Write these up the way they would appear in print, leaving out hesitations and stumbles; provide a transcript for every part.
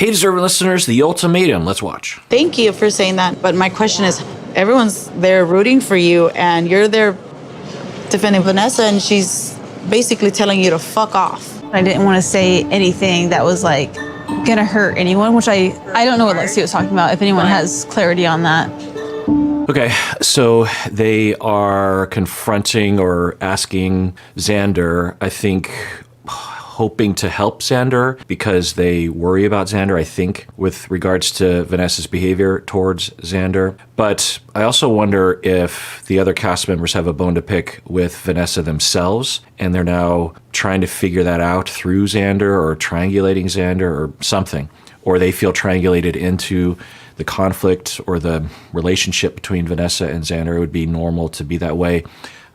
Hey, deserving listeners, the Ultimatum. Let's watch. Thank you for saying that. But my question is, everyone's there rooting for you, and you're there defending Vanessa, and she's basically telling you to fuck off. I didn't want to say anything that was like gonna hurt anyone, which I don't know what Lexi was talking about, if anyone has clarity on that. Okay, so they are confronting or asking Xander, I think, hoping to help Xander because they worry about Xander, I think, with regards to Vanessa's behavior towards Xander. But I also wonder if the other cast members have a bone to pick with Vanessa themselves, and they're now trying to figure that out through Xander or triangulating Xander or something. Or they feel triangulated into the conflict or the relationship between Vanessa and Xander. It would be normal to be that way.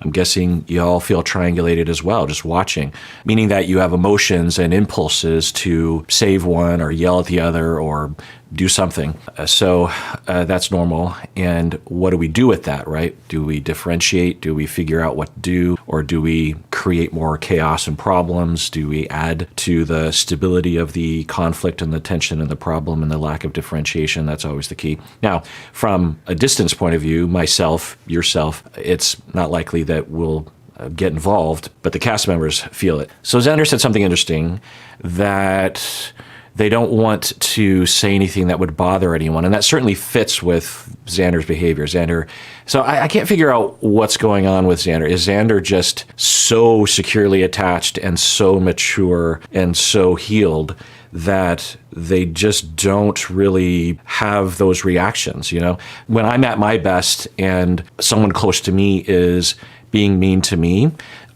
I'm guessing you all feel triangulated as well, just watching, meaning that you have emotions and impulses to save one or yell at the other or do something. So that's normal. And what do we do with that, right? Do we differentiate? Do we figure out what to do? Or do we create more chaos and problems? Do we add to the stability of the conflict and the tension and the problem and the lack of differentiation? That's always the key. Now, from a distance point of view, myself, yourself, it's not likely that we'll get involved, but the cast members feel it. So Xander said something interesting, that they don't want to say anything that would bother anyone. And that certainly fits with Xander's behavior. So I can't figure out what's going on with Xander. Is Xander just so securely attached and so mature and so healed that they just don't really have those reactions, you know? When I'm at my best and someone close to me is being mean to me,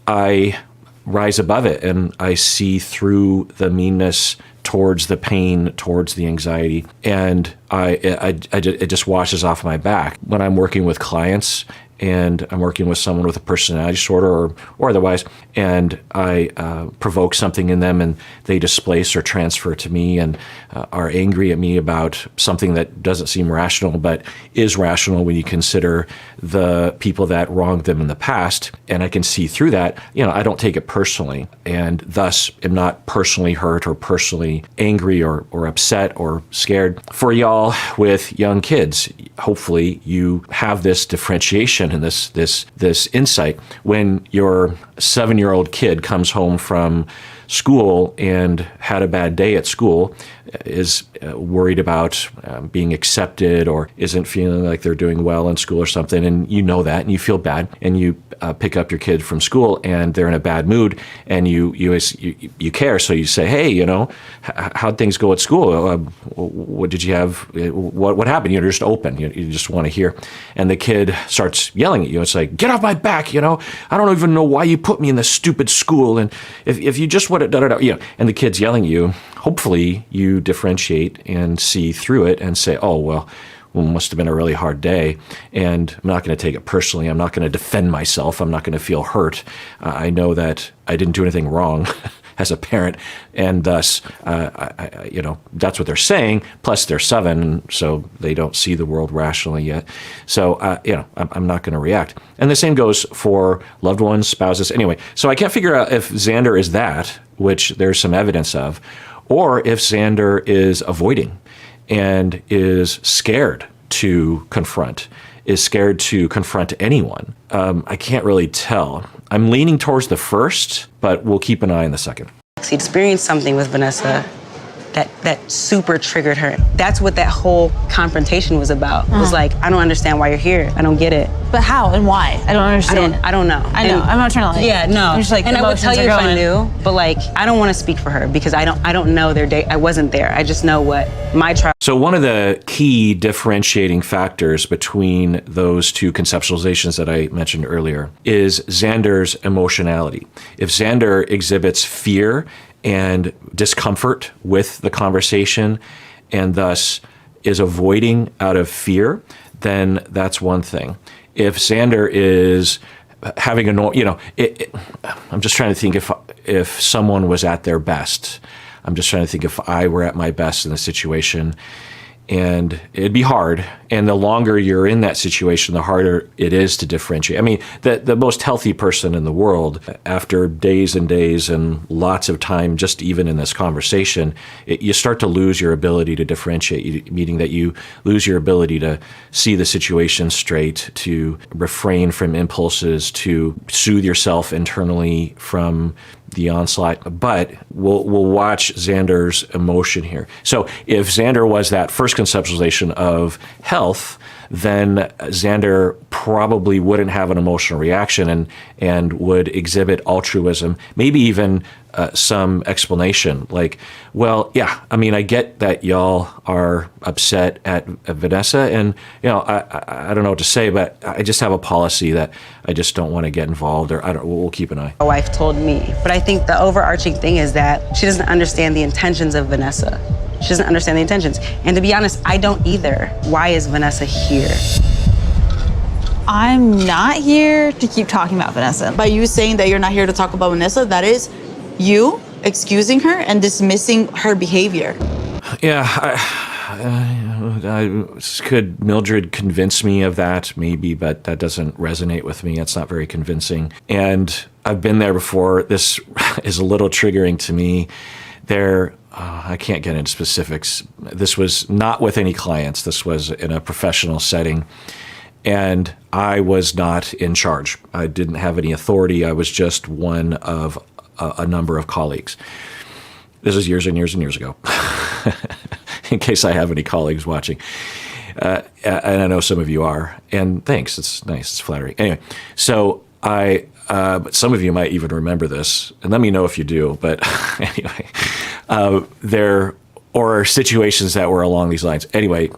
I rise above it and I see through the meanness towards the pain, towards the anxiety, and it just washes off my back. When I'm working with clients and I'm working with someone with a personality disorder or otherwise, and I provoke something in them and they displace or transfer to me and are angry at me about something that doesn't seem rational but is rational when you consider the people that wronged them in the past, and I can see through that, you know, I don't take it personally, and thus am not personally hurt or personally angry or upset or scared. For y'all with young kids, hopefully you have this differentiation and this insight when your 7-year-old kid comes home from school and had a bad day at school, is worried about being accepted or isn't feeling like they're doing well in school or something, and you know that and you feel bad, and you pick up your kid from school and they're in a bad mood, and you care, so you say, hey, you know, how'd things go at school? What did you have? What happened? You're just open. You just want to hear. And the kid starts yelling at you. It's like, get off my back, you know. I don't even know why you put me in this stupid school. And if you just would have done it, you know, and the kid's yelling at you, hopefully you differentiate and see through it and say, oh, well, it must have been a really hard day, and I'm not going to take it personally. I'm not going to defend myself. I'm not going to feel hurt. I know that I didn't do anything wrong as a parent, and thus, you know, that's what they're saying. Plus, they're 7, so they don't see the world rationally yet. So, you know, I'm not going to react. And the same goes for loved ones, spouses. Anyway, so I can't figure out if Xander is that, which there's some evidence of, or if Xander is avoiding and is scared to confront, anyone. I can't really tell. I'm leaning towards the first, but we'll keep an eye on the second. She experienced something with Vanessa that super triggered her. That's what that whole confrontation was about. It was like, I don't understand why you're here. I don't get it. But how and why? I don't understand. I don't know. I know. I'm not trying to like. Yeah, no. I'm just like, and I would tell you if I going. knew, but like, I don't want to speak for her because I don't know their day. I wasn't there. I just know what my trial. So one of the key differentiating factors between those two conceptualizations that I mentioned earlier is Xander's emotionality. If Xander exhibits fear and discomfort with the conversation and thus is avoiding out of fear, then that's one thing. If Xander is having I'm just trying to think if someone was at their best. I'm just trying to think if I were at my best in the situation And it'd be hard. And the longer you're in that situation, the harder it is to differentiate. I mean, the most healthy person in the world, after days and days and lots of time, just even in this conversation, you start to lose your ability to differentiate, meaning that you lose your ability to see the situation straight, to refrain from impulses, to soothe yourself internally from the onslaught. But we'll watch Xander's emotion here. So if Xander was that first conceptualization of health, then Xander probably wouldn't have an emotional reaction and would exhibit altruism, maybe even some explanation like, well, yeah, I mean, I get that y'all are upset at Vanessa, and I don't know what to say, but I just have a policy that I just don't want to get involved, or we'll keep an eye. My wife told me, but I think the overarching thing is that she doesn't understand the intentions of Vanessa. She doesn't understand the intentions. And to be honest, I don't either. Why is Vanessa here? I'm not here to keep talking about Vanessa. By you saying that you're not here to talk about Vanessa, that is you excusing her and dismissing her behavior. Yeah, could Mildred convince me of that? Maybe, but that doesn't resonate with me. It's not very convincing. And I've been there before. This is a little triggering to me. I can't get into specifics. This was not with any clients. This was in a professional setting. And I was not in charge. I didn't have any authority. I was just one of a number of colleagues. This is years and years and years ago, in case I have any colleagues watching. And I know some of you are. And thanks. It's nice. It's flattering. Anyway, so but some of you might even remember this, and let me know if you do. But anyway, there are situations that were along these lines. Anyway,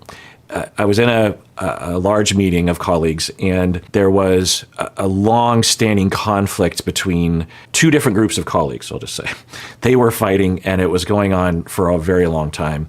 I was in a large meeting of colleagues, and there was a long-standing conflict between two different groups of colleagues, I'll just say. They were fighting, and it was going on for a very long time.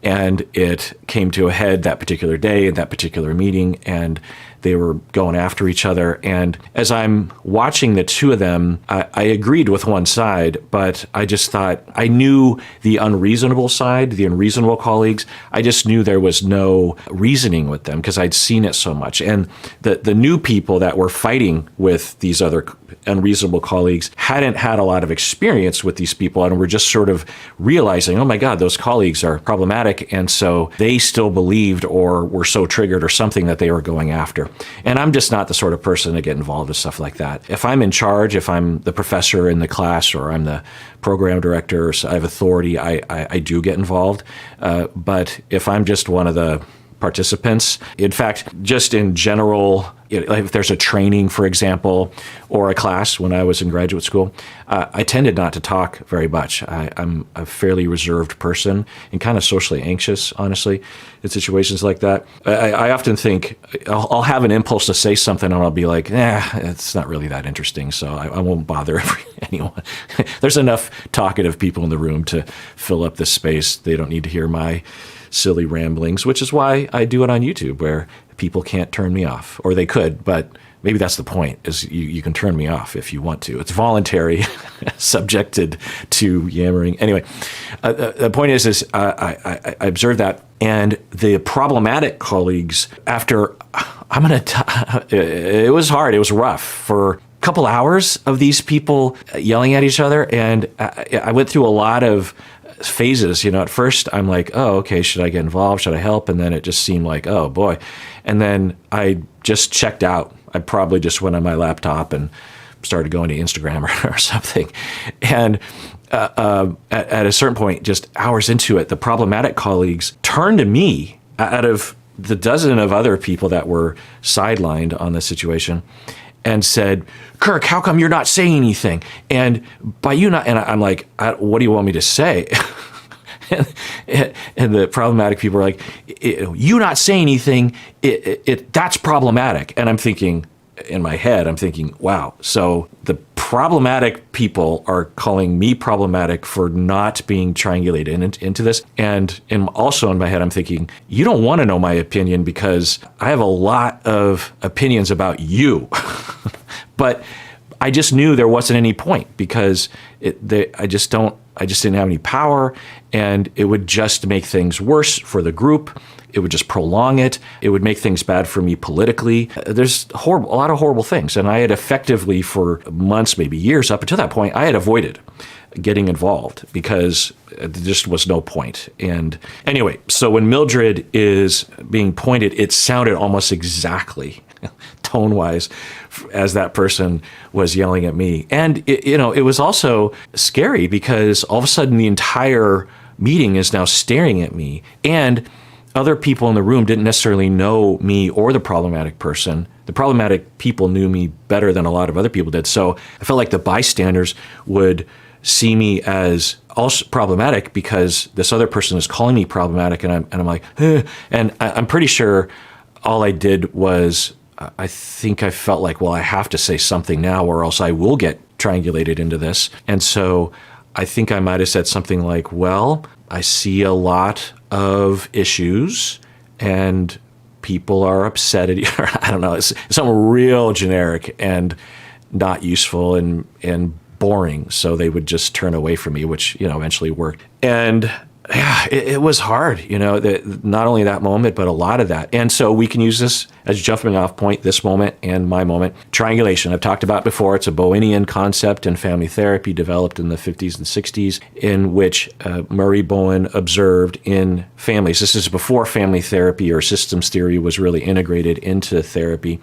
And it came to a head that particular day in that particular meeting, and they were going after each other. And as I'm watching the two of them, I agreed with one side, but I just thought, I knew the unreasonable side, the unreasonable colleagues. I just knew there was no reasoning with them because I'd seen it so much. And the new people that were fighting with these other unreasonable colleagues hadn't had a lot of experience with these people and were just sort of realizing, oh my God, those colleagues are problematic. And so they still believed or were so triggered or something that they were going after. And I'm just not the sort of person to get involved with stuff like that. If I'm in charge, if I'm the professor in the class or I'm the program director, so I have authority, I do get involved. But if I'm just one of the participants, in fact, just in general, if there's a training, for example, or a class when I was in graduate school, I tended not to talk very much. I'm a fairly reserved person and kind of socially anxious, honestly, in situations like that. I often think I'll have an impulse to say something and I'll be like, it's not really that interesting, so I won't bother anyone. There's enough talkative people in the room to fill up this space. They don't need to hear my silly ramblings, which is why I do it on YouTube, where people can't turn me off, or they could, but maybe that's the point, is you can turn me off if you want to. It's voluntary, subjected to yammering. Anyway, the point is I observed that, and the problematic colleagues, after, it was hard, it was rough for a couple hours of these people yelling at each other, and I went through a lot of phases. At first I'm like, oh, okay, should I get involved? Should I help? And then it just seemed like, oh boy. And then I just checked out. I probably just went on my laptop and started going to Instagram or something. And at a certain point, just hours into it, the problematic colleagues turned to me out of the dozen of other people that were sidelined on the situation and said, Kirk, how come you're not saying anything? And by you not, and I'm like, what do you want me to say? and the problematic people are like, you not saying anything, that's problematic. And I'm thinking, in my head, I'm thinking, wow, so the problematic people are calling me problematic for not being triangulated into this. And also in my head, I'm thinking, you don't want to know my opinion because I have a lot of opinions about you. But I just knew there wasn't any point because I just don't I just didn't have any power, and it would just make things worse for the group. It would just prolong it. It would make things bad for me politically. There's a lot of horrible things. And I had effectively, for months, maybe years up until that point, I had avoided getting involved because there just was no point. And anyway, so when Mildred is being pointed, it sounded almost exactly tone-wise as that person was yelling at me. And it was also scary because all of a sudden the entire meeting is now staring at me, and other people in the room didn't necessarily know me or the problematic person. The problematic people knew me better than a lot of other people did. So I felt like the bystanders would see me as also problematic because this other person is calling me problematic, and I'm like, eh. And I'm pretty sure all I did was, I think I felt like, well, I have to say something now or else I will get triangulated into this. And so I think I might have said something like, well, I see a lot of issues and people are upset at you. I don't know. It's something real generic and not useful and boring. So they would just turn away from me, which, eventually worked. And yeah, it was hard, not only that moment, but a lot of that. And so we can use this as a jumping off point, this moment and my moment. Triangulation, I've talked about before. It's a Bowenian concept in family therapy developed in the 50s and 60s, in which Murray Bowen observed in families. This is before family therapy or systems theory was really integrated into therapy,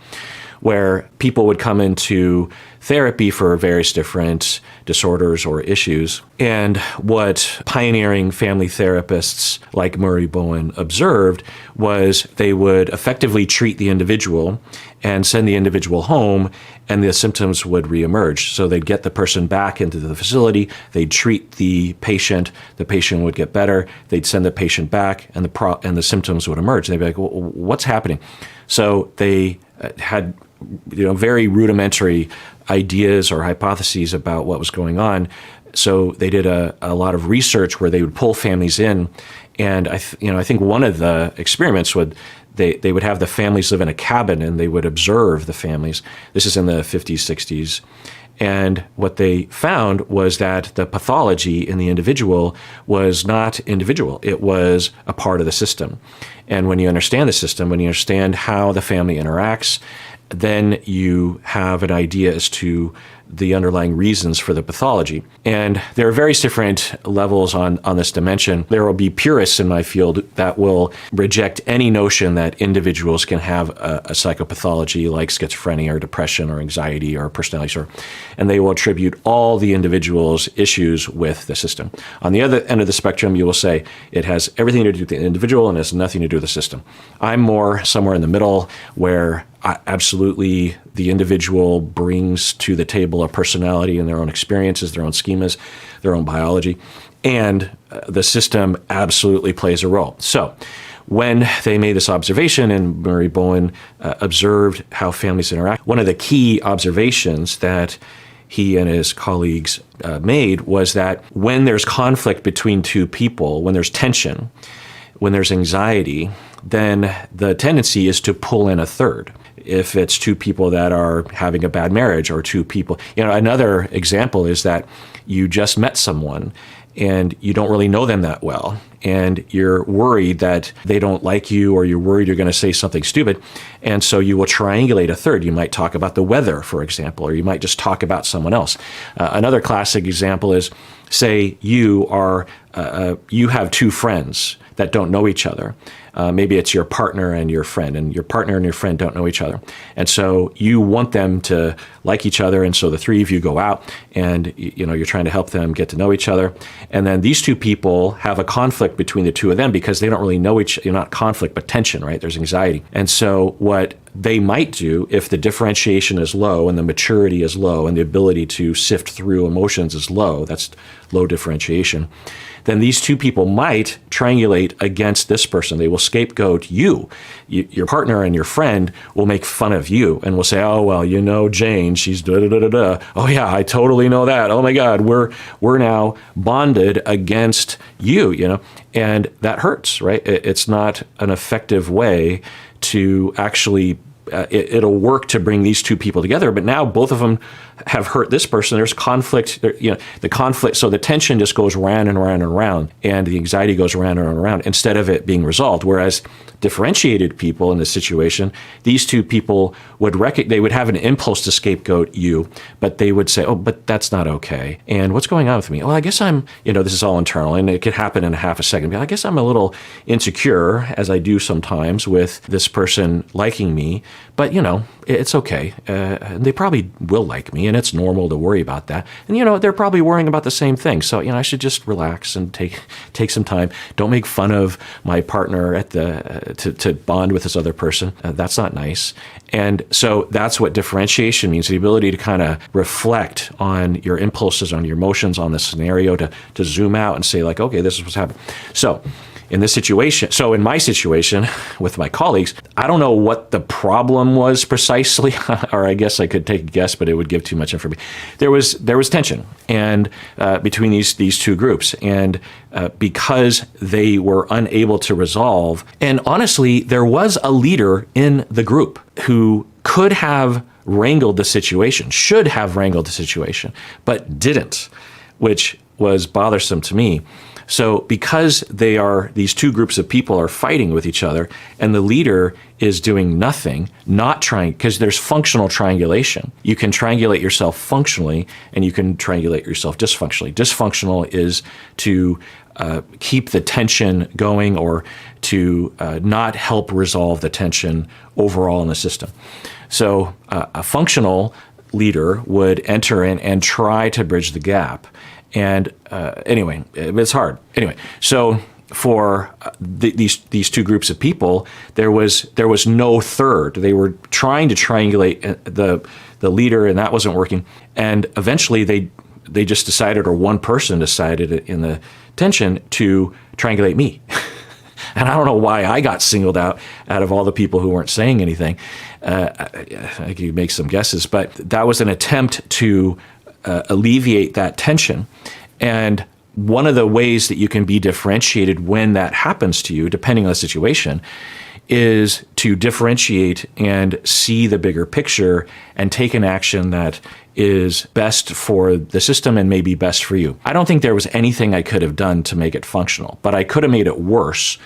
where people would come into therapy for various different disorders or issues. And what pioneering family therapists like Murray Bowen observed was they would effectively treat the individual and send the individual home, and the symptoms would reemerge. So they'd get the person back into the facility, they'd treat the patient would get better, they'd send the patient back, and the symptoms would emerge. They'd be like, well, what's happening? So they had very rudimentary ideas or hypotheses about what was going on. So they did a lot of research where they would pull families in, and I think one of the experiments they would have the families live in a cabin and they would observe the families. This is in the 50s, 60s. And what they found was that the pathology in the individual was not individual. It was a part of the system. And when you understand the system, when you understand how the family interacts, then you have an idea as to the underlying reasons for the pathology. And there are various different levels on this dimension. There will be purists in my field that will reject any notion that individuals can have a psychopathology like schizophrenia or depression or anxiety or personality disorder, and they will attribute all the individual's issues with the system. On the other end of the spectrum, you will say it has everything to do with the individual and has nothing to do with the system. I'm more somewhere in the middle, where absolutely the individual brings to the table a personality and their own experiences, their own schemas, their own biology, and the system absolutely plays a role. So when they made this observation and Murray Bowen observed how families interact, one of the key observations that he and his colleagues made was that when there's conflict between two people, when there's tension, when there's anxiety, then the tendency is to pull in a third. If it's two people that are having a bad marriage, or two people, another example is that you just met someone and you don't really know them that well, and you're worried that they don't like you, or you're worried you're going to say something stupid, and so you will triangulate a third. You might talk about the weather, for example, or you might just talk about someone else. Another classic example is, say you have two friends that don't know each other. Maybe it's your partner and your friend, and your partner and your friend don't know each other. And so you want them to like each other, and so the three of you go out and you're trying to help them get to know each other. And then these two people have a conflict between the two of them because they don't really know not conflict, but tension, right? There's anxiety. And so what they might do, if the differentiation is low and the maturity is low and the ability to sift through emotions is low, that's low differentiation, then these two people might triangulate against this person. They will scapegoat you. Your partner and your friend will make fun of you and will say, oh, well, Jane, she's da-da-da-da-da. Oh, yeah, I totally know that. Oh, my God, we're now bonded against you, And that hurts, right? It's not an effective way to actually it'll work to bring these two people together. But now both of them have hurt this person. There's conflict. The conflict. So the tension just goes round and round and round, and the anxiety goes around and around instead of it being resolved. Whereas differentiated people in this situation, these two people they would have an impulse to scapegoat you, but they would say, "Oh, but that's not okay." And what's going on with me? Well, I guess I'm. This is all internal, and it could happen in a half a second. I guess I'm a little insecure, as I do sometimes, with this person liking me. But it's okay. They probably will like me, and it's normal to worry about that. And they're probably worrying about the same thing. So I should just relax and take some time. Don't make fun of my partner to bond with this other person. That's not nice. And so that's what differentiation means: the ability to kind of reflect on your impulses, on your emotions, on the scenario, to zoom out and say, like, okay, this is what's happening. So in my situation with my colleagues, I don't know what the problem was precisely, or I guess I could take a guess, but it would give too much information. There was tension and between these two groups, and because they were unable to resolve, and honestly, there was a leader in the group who could have wrangled the situation, should have wrangled the situation, but didn't, which was bothersome to me. So because these two groups of people are fighting with each other, and the leader is doing nothing, not trying, because there's functional triangulation. You can triangulate yourself functionally, and you can triangulate yourself dysfunctionally. Dysfunctional is to keep the tension going, or to not help resolve the tension overall in the system. So a functional leader would enter in and try to bridge the gap. And anyway, it's hard. Anyway, so for these two groups of people, there was no third. They were trying to triangulate the leader, and that wasn't working. And eventually, they just decided, or one person decided in the tension, to triangulate me. And I don't know why I got singled out of all the people who weren't saying anything. I could make some guesses, but that was an attempt to alleviate that tension. And one of the ways that you can be differentiated when that happens to you, depending on the situation, is to differentiate and see the bigger picture and take an action that is best for the system and maybe best for you. I don't think there was anything I could have done to make it functional, but I could have made it worse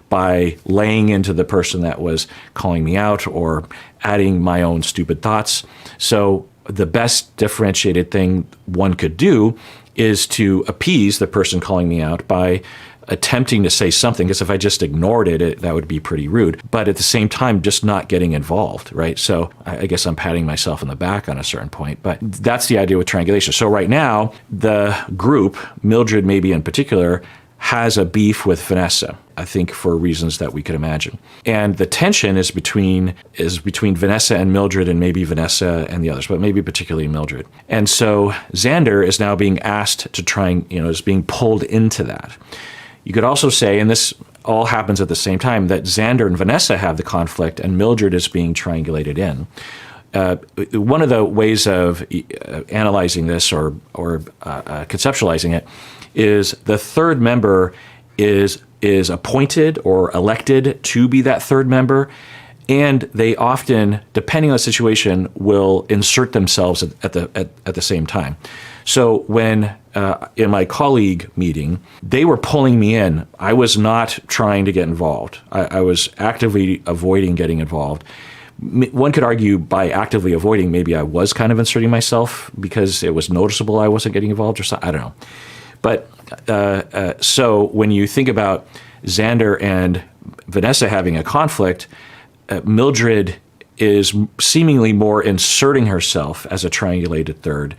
by laying into the person that was calling me out or adding my own stupid thoughts. So the best differentiated thing one could do is to appease the person calling me out by attempting to say something, because if I just ignored it, that would be pretty rude. But at the same time, just not getting involved, right? So I guess I'm patting myself in the back on a certain point, but that's the idea with triangulation. So right now, the group, Mildred maybe in particular, has a beef with Vanessa, I think for reasons that we could imagine. And the tension is between Vanessa and Mildred, and maybe Vanessa and the others, but maybe particularly Mildred. And so Xander is now being asked to try, is being pulled into that. You could also say, and this all happens at the same time, that Xander and Vanessa have the conflict and Mildred is being triangulated in. One of the ways of analyzing this or conceptualizing it is the third member is appointed or elected to be that third member, and they often, depending on the situation, will insert themselves at the same time. So when in my colleague meeting, they were pulling me in. I was not trying to get involved. I was actively avoiding getting involved. One could argue by actively avoiding, maybe I was kind of inserting myself because it was noticeable I wasn't getting involved or something. I don't know. But so when you think about Xander and Vanessa having a conflict, Mildred is seemingly more inserting herself as a triangulated third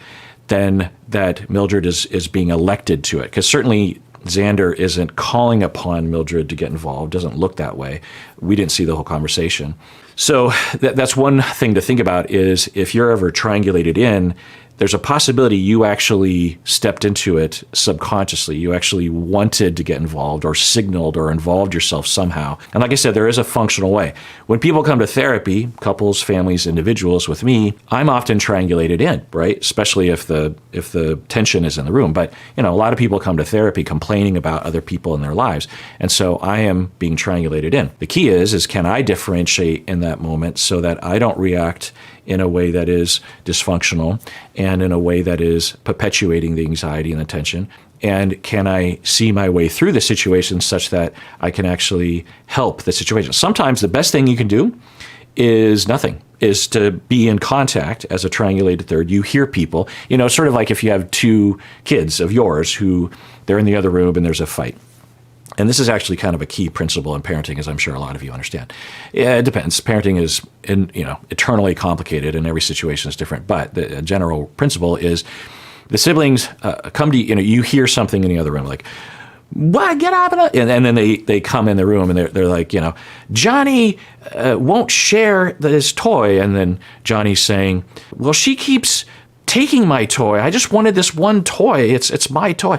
than that Mildred is being elected to it. Because certainly Xander isn't calling upon Mildred to get involved, doesn't look that way. We didn't see the whole conversation. So that's one thing to think about, is if you're ever triangulated in, there's a possibility you actually stepped into it subconsciously. You actually wanted to get involved or signaled or involved yourself somehow. And like I said, there is a functional way. When people come to therapy, couples, families, individuals with me, I'm often triangulated in, right? Especially if the tension is in the room. But a lot of people come to therapy complaining about other people in their lives. And so I am being triangulated in. The key is can I differentiate in that moment so that I don't react in a way that is dysfunctional and in a way that is perpetuating the anxiety and the tension? And can I see my way through the situation such that I can actually help the situation? Sometimes the best thing you can do is nothing, is to be in contact as a triangulated third. You hear people, sort of like if you have two kids of yours who they're in the other room and there's a fight. And this is actually kind of a key principle in parenting, as I'm sure a lot of you understand. Yeah, it depends. Parenting is, eternally complicated, and every situation is different. But the general principle is the siblings come to you. You hear something in the other room, like, "What? Get up!" And then they come in the room and they're like, Johnny won't share this toy, and then Johnny's saying, "Well, she keeps taking my toy. I just wanted this one toy. It's my toy."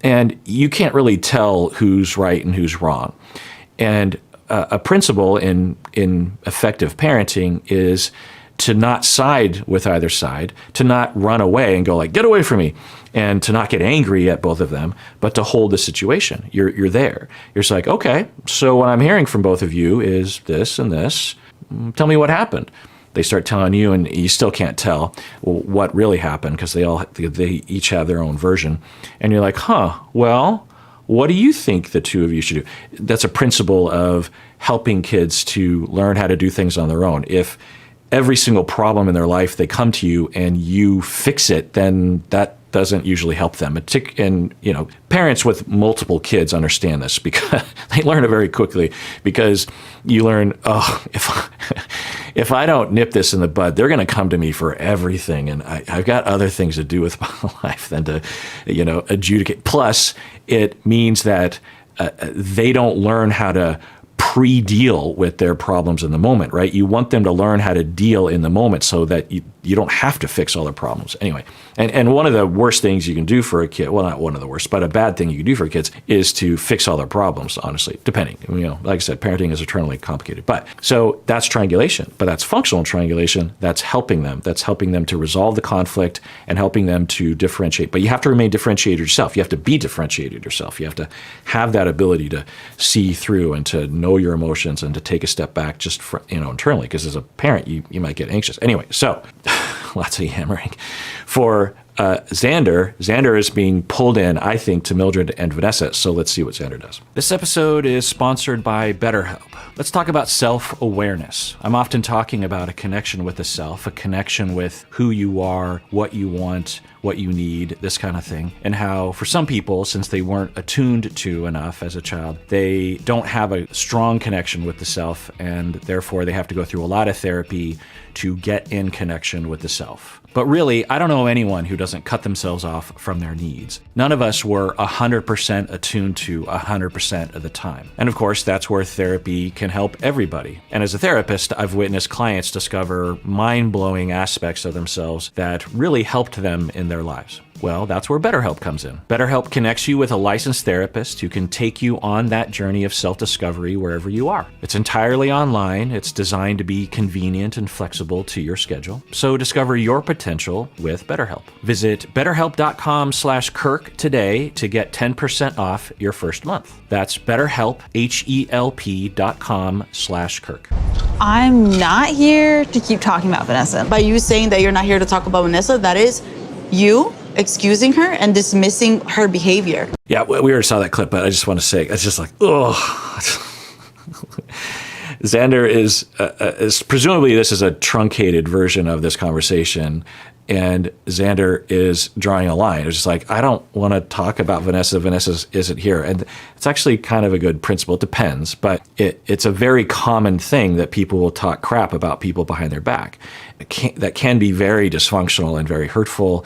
And you can't really tell who's right and who's wrong. And a principle in effective parenting is to not side with either side, to not run away and go like, "Get away from me," and to not get angry at both of them, but to hold the situation. You're there. You're just like, "Okay, so what I'm hearing from both of you is this and this. Tell me what happened." They start telling you, and you still can't tell what really happened because they each have their own version. And you're like, well, what do you think the two of you should do? That's a principle of helping kids to learn how to do things on their own. If every single problem in their life, they come to you and you fix it, then that doesn't usually help them. And parents with multiple kids understand this because they learn it very quickly, because you learn, if I don't nip this in the bud, they're going to come to me for everything, and I've got other things to do with my life than to, adjudicate. Plus, it means that they don't learn how to pre-deal with their problems in the moment, right? You want them to learn how to deal in the moment so that you don't have to fix all their problems. Anyway, and one of the worst things you can do for a kid, well, not one of the worst, but a bad thing you can do for kids is to fix all their problems, honestly, depending. Like I said, parenting is eternally complicated. But so that's triangulation, but that's functional triangulation. That's helping them. That's helping them to resolve the conflict and helping them to differentiate. But you have to remain differentiated yourself. You have to be differentiated yourself. You have to have that ability to see through and to know your emotions and to take a step back just internally, because as a parent, you might get anxious. Anyway, so lots of yammering. For Xander is being pulled in, I think, to Mildred and Vanessa. So let's see what Xander does. This episode is sponsored by BetterHelp. Let's talk about self-awareness. I'm often talking about a connection with the self, a connection with who you are, what you want, what you need, this kind of thing. And how for some people, since they weren't attuned to enough as a child, they don't have a strong connection with the self, and therefore they have to go through a lot of therapy to get in connection with the self. But really, I don't know anyone who doesn't cut themselves off from their needs. None of us were 100% attuned to 100% of the time. And of course, that's where therapy can help everybody. And as a therapist, I've witnessed clients discover mind-blowing aspects of themselves that really helped them in their lives. Well, that's where BetterHelp comes in. BetterHelp connects you with a licensed therapist who can take you on that journey of self-discovery wherever you are. It's entirely online. It's designed to be convenient and flexible to your schedule. So discover your potential with BetterHelp. Visit betterhelp.com/Kirk today to get 10% off your first month. That's BetterHelp, HELP.com/Kirk. I'm not here to keep talking about Vanessa. By you saying that you're not here to talk about Vanessa, that is you excusing her and dismissing her behavior. Yeah, we already saw that clip, but I just want to say, it's just like, Xander is presumably this is a truncated version of this conversation, and Xander is drawing a line. It's just like, I don't want to talk about Vanessa. Vanessa isn't here. And it's actually kind of a good principle. It depends, but it's a very common thing that people will talk crap about people behind their back. That can be very dysfunctional and very hurtful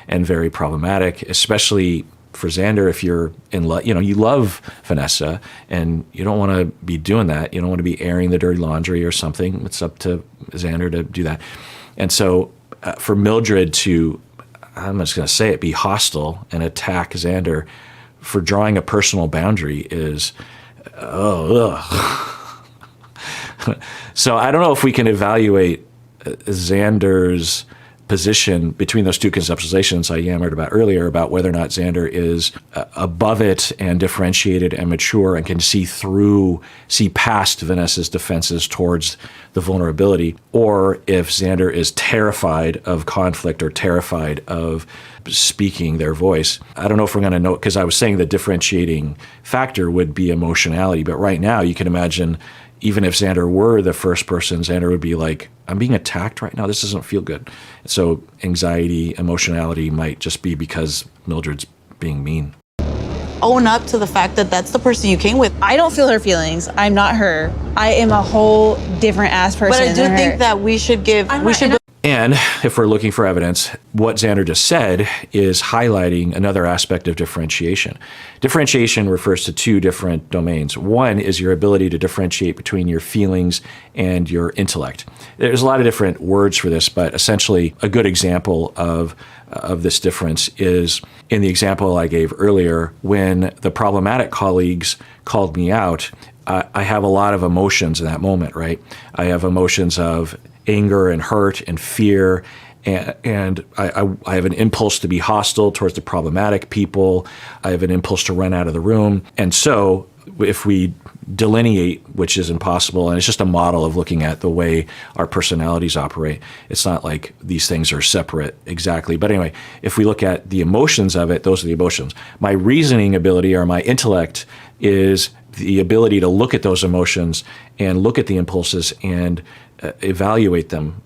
and very problematic, especially for Xander if you're in love. You love Vanessa and you don't want to be doing that. You don't want to be airing the dirty laundry or something. It's up to Xander to do that. And so for Mildred to, I'm just going to say it, be hostile and attack Xander for drawing a personal boundary is, So I don't know if we can evaluate Xander's position between those two conceptualizations I yammered about earlier about whether or not Xander is above it and differentiated and mature and can see past Vanessa's defenses towards the vulnerability, or if Xander is terrified of conflict or terrified of speaking their voice. I don't know if we're going to know, because I was saying the differentiating factor would be emotionality, but right now you can imagine even if Xander were the first person, Xander would be like, I'm being attacked right now. This doesn't feel good. So anxiety, emotionality might just be because Mildred's being mean. Own up to the fact that that's the person you came with. I don't feel her feelings. I'm not her. I am a whole different ass person. But I do than think her. that we should And if we're looking for evidence, what Xander just said is highlighting another aspect of differentiation. Differentiation refers to two different domains. One is your ability to differentiate between your feelings and your intellect. There's a lot of different words for this, but essentially a good example of this difference is in the example I gave earlier. When the problematic colleagues called me out, I have a lot of emotions in that moment, right? I have emotions of anger and hurt and fear, and I have an impulse to be hostile towards the problematic people. I have an impulse to run out of the room. And so if we delineate, which is impossible, and it's just a model of looking at the way our personalities operate, it's not like these things are separate exactly. But anyway, if we look at the emotions of it, those are the emotions. My reasoning ability or my intellect is the ability to look at those emotions and look at the impulses and evaluate them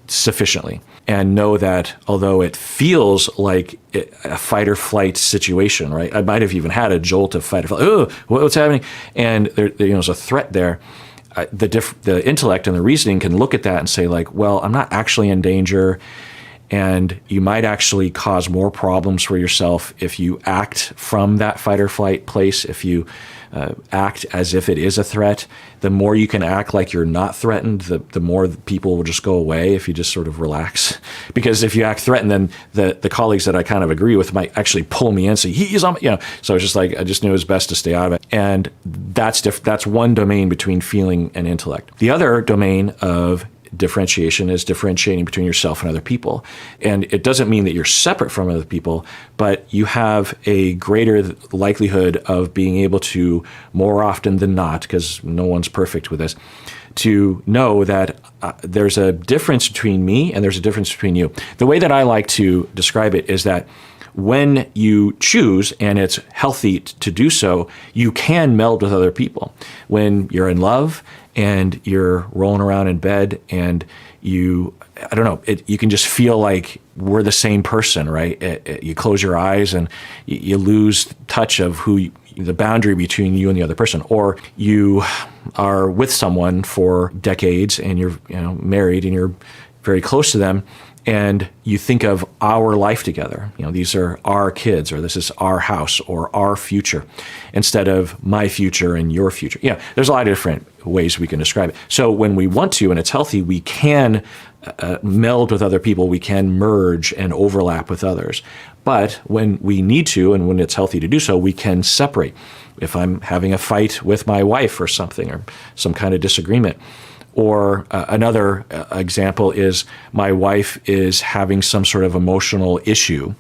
sufficiently and know that although it feels like a fight or flight situation, right? I might have even had a jolt of fight or flight. Oh, what's happening? And there's a threat there. The intellect and the reasoning can look at that and say like, well, I'm not actually in danger. And you might actually cause more problems for yourself if you act from that fight or flight place, if you act as if it is a threat. The more you can act like you're not threatened, the more people will just go away if you just sort of relax. Because if you act threatened, then the colleagues that I kind of agree with might actually pull me in and say, he's on, So it's just like, I just knew it was best to stay out of it. And that's one domain between feeling and intellect. The other domain of differentiation is differentiating between yourself and other people. And it doesn't mean that you're separate from other people, but you have a greater likelihood of being able to, more often than not, because no one's perfect with this, to know that there's a difference between me and there's a difference between you. The way that I like to describe it is that when you choose, and it's healthy to do so, you can meld with other people. When you're in love and you're rolling around in bed and you can just feel like we're the same person, right? You close your eyes and you lose touch of the boundary between you and the other person. Or you are with someone for decades and you're married and you're very close to them, and you think of our life together. These are our kids, or this is our house, or our future, instead of my future and your future. There's a lot of different ways we can describe it. So when we want to, and it's healthy, we can meld with other people. We can merge and overlap with others. But when we need to, and when it's healthy to do so, we can separate. If I'm having a fight with my wife or something, or some kind of disagreement, or another example is my wife is having some sort of emotional issue.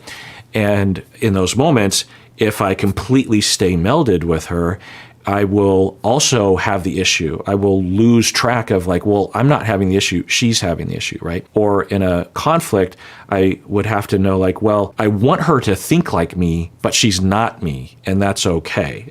And in those moments, if I completely stay melded with her, I will also have the issue. I will lose track of like, well, I'm not having the issue, she's having the issue, right? Or in a conflict, I would have to know like, well, I want her to think like me, but she's not me, and that's okay.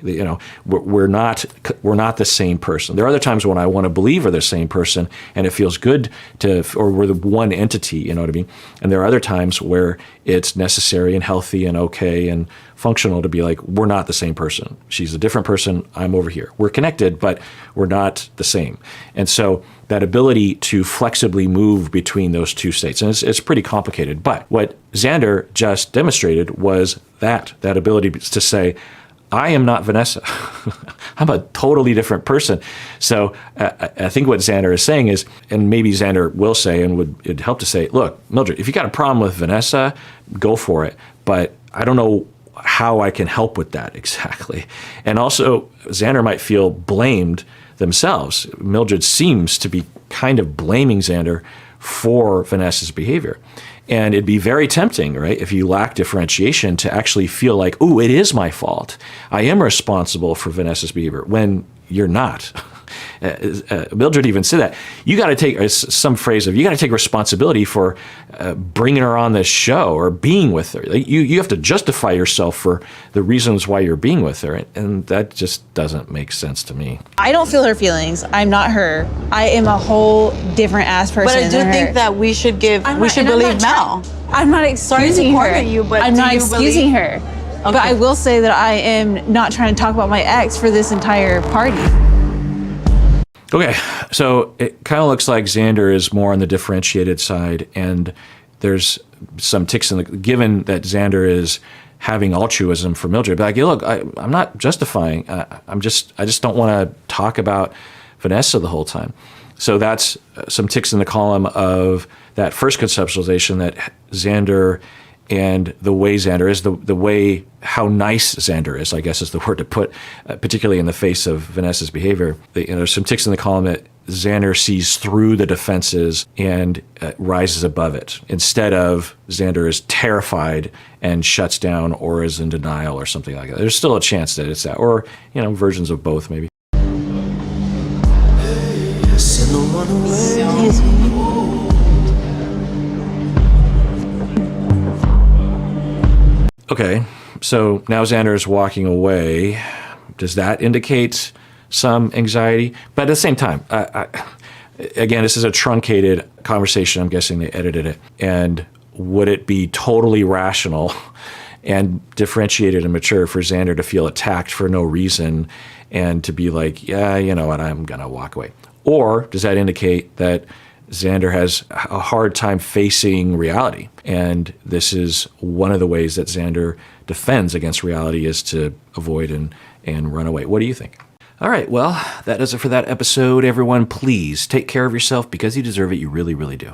We're not the same person. There are other times when I want to believe we're the same person, and it feels good or we're the one entity, you know what I mean? And there are other times where it's necessary and healthy and okay and functional to be like, we're not the same person. She's a different person. I'm over here. We're connected, but we're not the same. And so that ability to flexibly move between those two states, and it's pretty complicated. But what Xander just demonstrated was that ability to say, I am not Vanessa. I'm a totally different person. So I think what Xander is saying is, and maybe Xander will say, and it'd help to say, look, Mildred, if you got a problem with Vanessa, go for it. But I don't know how I can help with that exactly. And also, Xander might feel blamed themselves. Mildred seems to be kind of blaming Xander for Vanessa's behavior. And it'd be very tempting, right, if you lack differentiation to actually feel like, ooh, it is my fault. I am responsible for Vanessa's behavior, when you're not. Mildred even said that. You got to take some phrase of, you got to take responsibility for bringing her on this show or being with her. You have to justify yourself for the reasons why you're being with her. And that just doesn't make sense to me. I don't feel her feelings. I'm not her. I am a whole different ass person. But I do than think her. that we should believe Mel. I'm not excusing her. corner you, but I'm do not you excusing believe- her. But I will say that I am not trying to talk about my ex for this entire party. Okay, so it kind of looks like Xander is more on the differentiated side, and there's some ticks in the, given that Xander is having altruism for Mildred, but like, look, I'm not justifying. I just don't want to talk about Vanessa the whole time. So that's some ticks in the column of that first conceptualization that Xander and the way Xander is, the way how nice Xander is, I guess is the word to put, particularly in the face of Vanessa's behavior. There's some ticks in the column that Xander sees through the defenses and rises above it, instead of Xander is terrified and shuts down or is in denial or something like that. There's still a chance that it's that, or versions of both maybe. Excuse me. Okay, so now Xander is walking away. Does that indicate some anxiety? But at the same time, again, this is a truncated conversation. I'm guessing they edited it. And would it be totally rational and differentiated and mature for Xander to feel attacked for no reason and to be like, yeah, you know what, I'm going to walk away? Or does that indicate that Xander has a hard time facing reality? And this is one of the ways that Xander defends against reality, is to avoid and run away. What do you think? All right, well, that does it for that episode. Everyone, please take care of yourself because you deserve it. You really, really do.